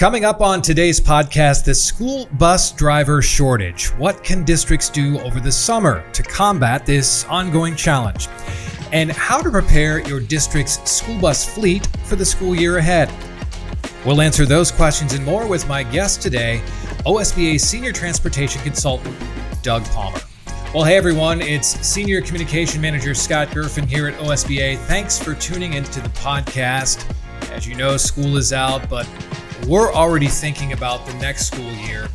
Coming up on today's podcast, the school bus driver shortage. What can districts do over the summer to combat this ongoing challenge? And how to prepare your district's school bus fleet for the school year ahead. We'll answer those questions and more with my guest today, OSBA Senior Transportation Consultant, Doug Palmer. Well, hey everyone, it's Senior Communication Manager Scott Gerfen here at OSBA. Thanks for tuning into the podcast. As you know, school is out, but we're already thinking about the next school year,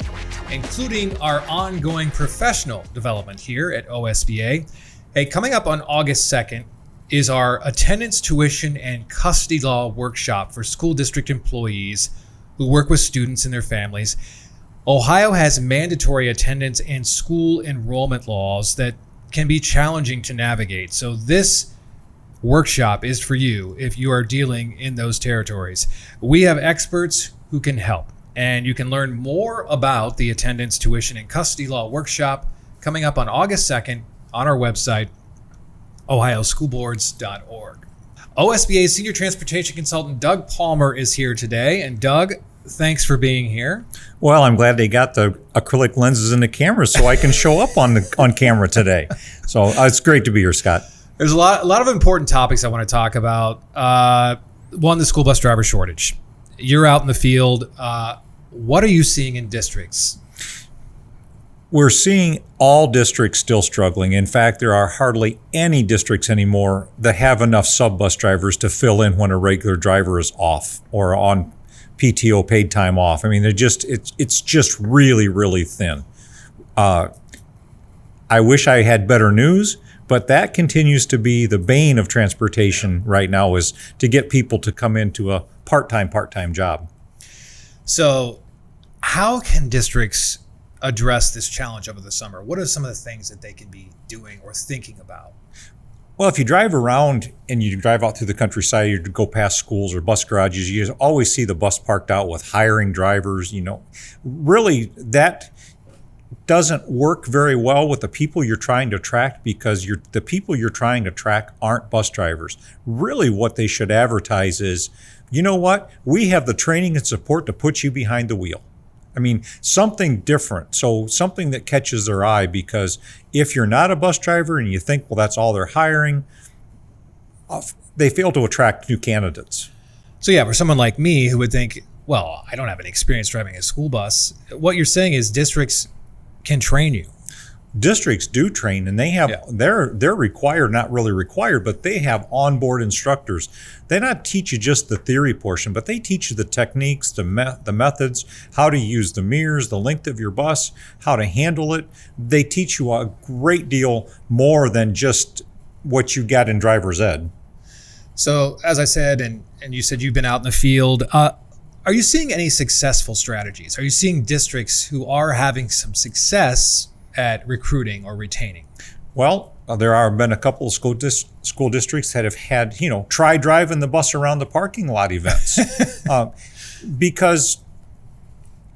including our ongoing professional development here at OSBA. Hey, coming up on August 2nd is our attendance, tuition, and custody law workshop for school district employees who work with students and their families. Ohio has mandatory attendance and school enrollment laws that can be challenging to navigate. So this workshop is for you if you are dealing in those territories. We have experts who can help, and you can learn more about the attendance, tuition, and custody law workshop coming up on August 2nd on our website, ohioschoolboards.org. OSBA Senior Transportation Consultant Doug Palmer is here today. And Doug, thanks for being here. Well, I'm glad they got the acrylic lenses in the camera so I can show up on camera today. So it's great to be here, Scott. There's a lot of important topics I want to talk about. One, the school bus driver shortage. You're out in the field. What are you seeing in districts? We're seeing all districts still struggling. In fact, there are hardly any districts anymore that have enough sub-bus drivers to fill in when a regular driver is off or on PTO, paid time off. I mean, it's just really, really thin. I wish I had better news, but that continues to be the bane of transportation right now, is to get people to come into a part-time job. So how can districts address this challenge over the summer? What are some of the things that they can be doing or thinking about? Well, if you drive around and you drive out through the countryside, you go past schools or bus garages, you always see the bus parked out with hiring drivers. Really, that doesn't work very well with the people you're trying to attract, because the people you're trying to attract aren't bus drivers. Really, what they should advertise is, you know what? We have the training and support to put you behind the wheel. I mean, something different. So something that catches their eye, because if you're not a bus driver and you think, well, that's all they're hiring, they fail to attract new candidates. So yeah, for someone like me who would think, well, I don't have any experience driving a school bus, what you're saying is districts can train you. Districts do train, and they have they're required, not really required, but they have onboard instructors. They not teach you just the theory portion, but they teach you the techniques, the methods, how to use the mirrors, the length of your bus, how to handle it. They teach you a great deal more than just what you got in driver's ed. So as I said, and you said you've been out in the field, are you seeing any successful strategies? Are you seeing districts who are having some success at recruiting or retaining? Well, there have been a couple of school districts that have had, try driving the bus around the parking lot events. Because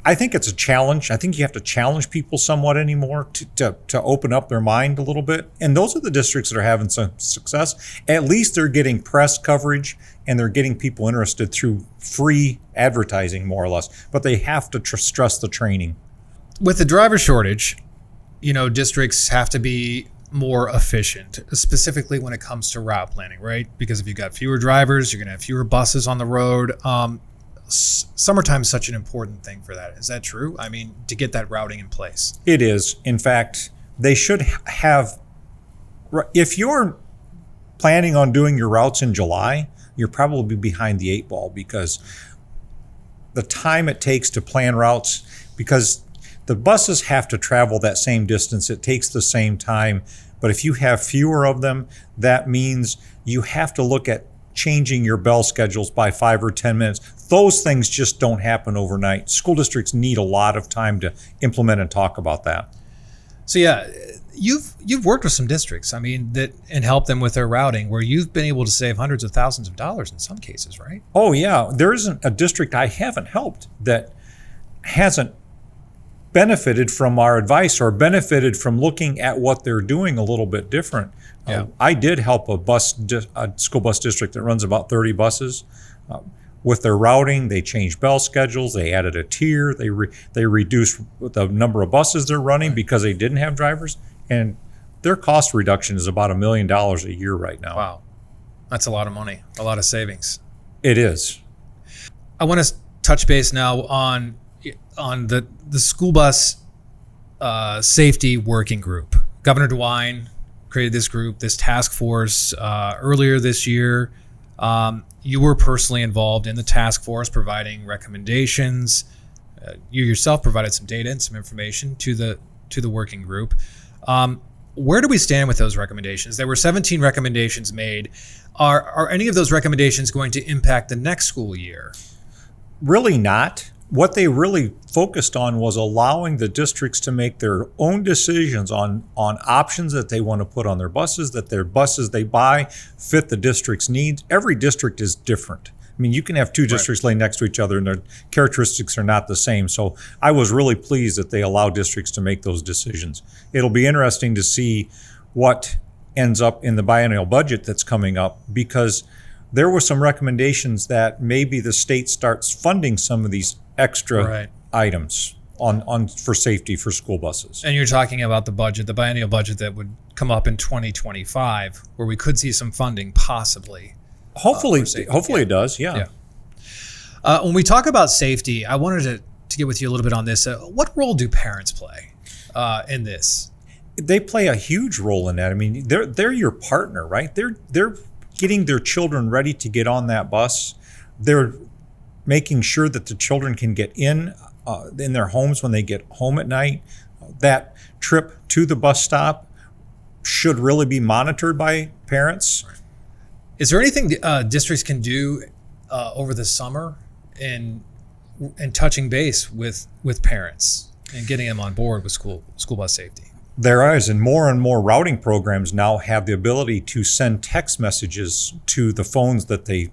I think it's a challenge. I think you have to challenge people somewhat anymore to open up their mind a little bit. And those are the districts that are having some success. At least they're getting press coverage and they're getting people interested through free advertising, more or less. But they have to stress the training. With the driver shortage, districts have to be more efficient, specifically when it comes to route planning, right? Because if you've got fewer drivers, you're going to have fewer buses on the road. Summertime is such an important thing for that. Is that true? I mean, to get that routing in place. It is. In fact, they should have, if you're planning on doing your routes in July, you're probably behind the 8 ball, because the time it takes to plan routes, because the buses have to travel that same distance. It takes the same time. But if you have fewer of them, that means you have to look at changing your bell schedules by 5 or 10 minutes. Those things just don't happen overnight. School districts need a lot of time to implement and talk about that. So yeah, you've worked with some districts, and helped them with their routing, where you've been able to save hundreds of thousands of dollars in some cases, right? Oh yeah, there isn't a district I haven't helped that hasn't benefited from our advice or benefited from looking at what they're doing a little bit different. I did help a school bus district that runs about 30 buses. with their routing. They changed bell schedules. They added a tier. They reduced the number of buses they're running because they didn't have drivers. And their cost reduction is about $1 million a year right now. Wow. That's a lot of money, a lot of savings. It is. I want to touch base now on the school bus safety working group. Governor DeWine created this group, this task force earlier this year. You were personally involved in the task force, providing recommendations. You yourself provided some data and some information to the working group. Where do we stand with those recommendations? There were 17 recommendations made. Are any of those recommendations going to impact the next school year? Really not. What they really focused on was allowing the districts to make their own decisions on options that they want to put on their buses, that their buses they buy fit the district's needs. Every district is different. I mean, you can have two districts laying next to each other and their characteristics are not the same. So I was really pleased that they allow districts to make those decisions. It'll be interesting to see what ends up in the biennial budget that's coming up, because there were some recommendations that maybe the state starts funding some of these extra items on for safety for school buses. And you're talking about the budget, the biennial budget that would come up in 2025, where we could see some funding possibly. Hopefully it does. Yeah. When we talk about safety, I wanted to get with you a little bit on this. What role do parents play in this? They play a huge role in that. I mean, they're your partner, right? They're getting their children ready to get on that bus. They're making sure that the children can get in their homes when they get home at night. That trip to the bus stop should really be monitored by parents. Is there anything districts can do over the summer in touching base with parents and getting them on board with school bus safety? There is, and more routing programs now have the ability to send text messages to the phones that they.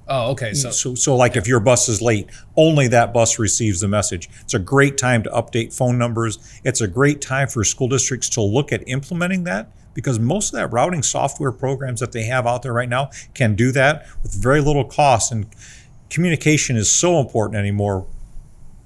Oh, okay. So like if your bus is late, only that bus receives the message. It's a great time to update phone numbers. It's a great time for school districts to look at implementing that, because most of that routing software programs that they have out there right now can do that with very little cost. And communication is so important anymore.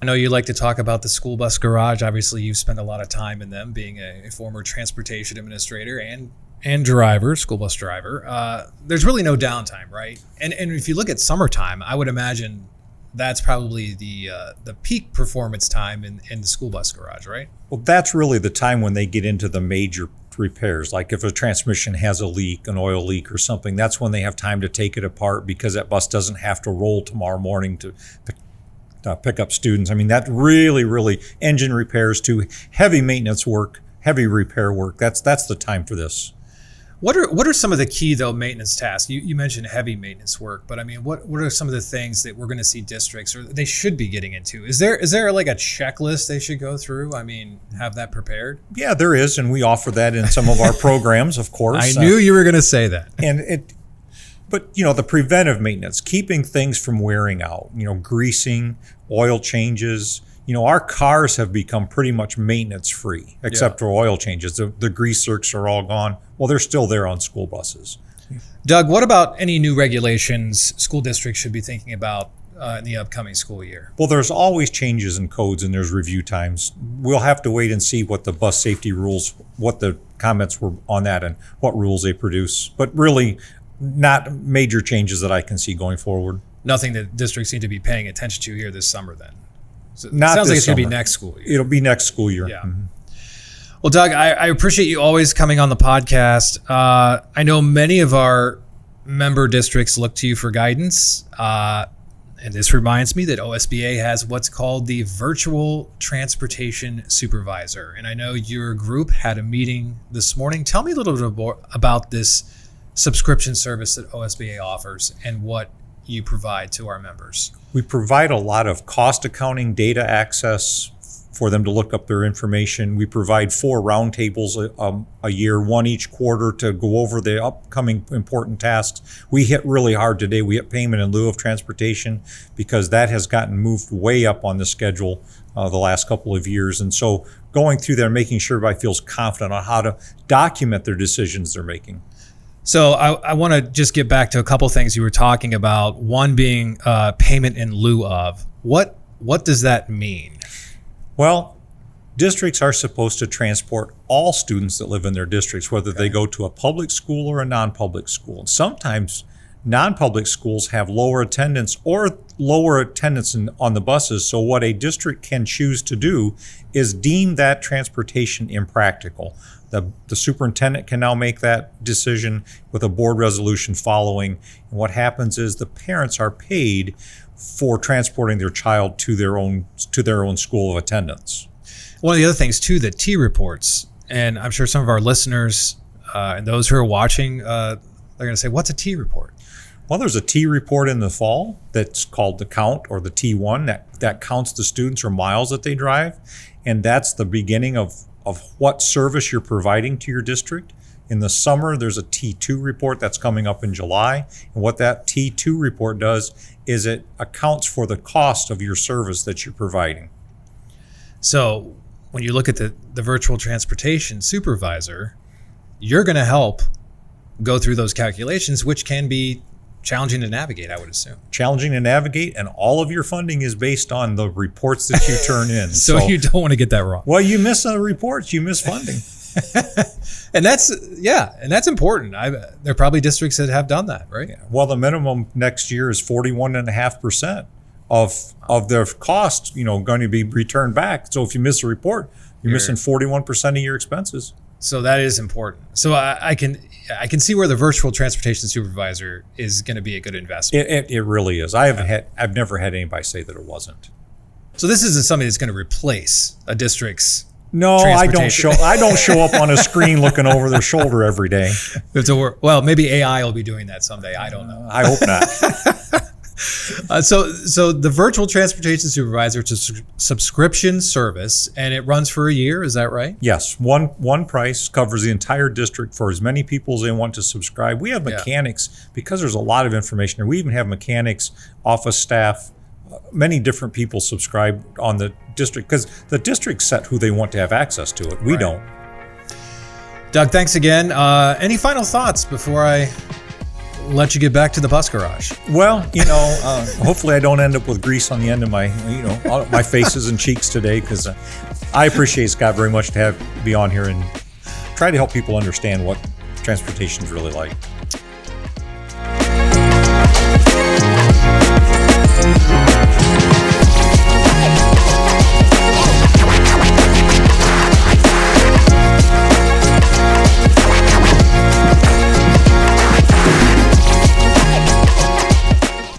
I know you like to talk about the school bus garage. Obviously, you've spent a lot of time in them, being a former transportation administrator and driver, school bus driver. There's really no downtime, right? And if you look at summertime, I would imagine that's probably the peak performance time in the school bus garage, right? Well, that's really the time when they get into the major repairs. Like if a transmission has a leak, an oil leak or something, that's when they have time to take it apart, because that bus doesn't have to roll tomorrow morning to pick up students. I mean, that really engine repairs to heavy maintenance work, heavy repair work. That's the time for this. What are some of the key, though, maintenance tasks? You mentioned heavy maintenance work, but I mean, what are some of the things that we're going to see districts, or they should be getting into? Is there like a checklist they should go through? I mean, have that prepared? Yeah, there is, and we offer that in some of our programs, of course. I knew you were going to say that. But the preventive maintenance, keeping things from wearing out, greasing, oil changes. Our cars have become pretty much maintenance free, except for oil changes. The grease zerks are all gone. Well, they're still there on school buses. Doug, what about any new regulations school districts should be thinking about in the upcoming school year? Well, there's always changes in codes and there's review times. We'll have to wait and see what the bus safety rules, what the comments were on that and what rules they produce. But really, not major changes that I can see going forward. Nothing that districts need to be paying attention to here this summer then? So Not sounds like this it's going to be summer. next school year. It'll be next school year. Yeah. Mm-hmm. Well, Doug, I appreciate you always coming on the podcast. I know many of our member districts look to you for guidance. And this reminds me that OSBA has what's called the Virtual Transportation Supervisor. And I know your group had a meeting this morning. Tell me a little bit more about this subscription service that OSBA offers and what you provide to our members. We provide a lot of cost accounting data access for them to look up their information. We provide 4 roundtables a year, one each quarter, to go over the upcoming important tasks. We hit really hard today. We hit payment in lieu of transportation because that has gotten moved way up on the schedule the last couple of years. And so going through there, making sure everybody feels confident on how to document their decisions they're making. So I want to just get back to a couple things you were talking about. One being payment in lieu of. What does that mean? Well, districts are supposed to transport all students that live in their districts, whether they go to a public school or a non-public school. And sometimes non-public schools have lower attendance or lower attendance on the buses. So what a district can choose to do is deem that transportation impractical. The superintendent can now make that decision with a board resolution following. And what happens is the parents are paid for transporting their child to their own school of attendance. One of the other things too, the T reports, and I'm sure some of our listeners and those who are watching, they're going to say, "What's a T report?" Well, there's a T report in the fall that's called the count, or the T1, that counts the students or miles that they drive, and that's the beginning of what service you're providing to your district. In the summer, there's a T2 report that's coming up in July. And what that T2 report does is it accounts for the cost of your service that you're providing. So when you look at the virtual transportation supervisor, you're going to help go through those calculations, which can be challenging to navigate, I would assume. Challenging to navigate, and all of your funding is based on the reports that you turn in. So you don't want to get that wrong. Well, you miss the reports, you miss funding. And that's important. There are probably districts that have done that, right? Yeah. Well, the minimum next year is 41.5% of their cost, going to be returned back. So if you miss a report, you're missing 41% of your expenses. So that is important. So I can see where the virtual transportation supervisor is going to be a good investment. It really is. I've never had anybody say that it wasn't. So this isn't something that's going to replace a district's. No, I don't show up on a screen looking over their shoulder every day. Well, maybe AI will be doing that someday. I don't know. I hope not. So the virtual transportation supervisor, it's a subscription service, and it runs for a year. Is that right? Yes. One price covers the entire district for as many people as they want to subscribe. We have mechanics, because there's a lot of information there. We even have mechanics, office staff, many different people subscribe on the district, because the district set who they want to have access to it. We don't. Doug, thanks again. Any final thoughts before I let you get back to the bus garage? Well, hopefully I don't end up with grease on the end of my, my faces and cheeks today, because I appreciate Scott very much to be on here and try to help people understand what transportation is really like.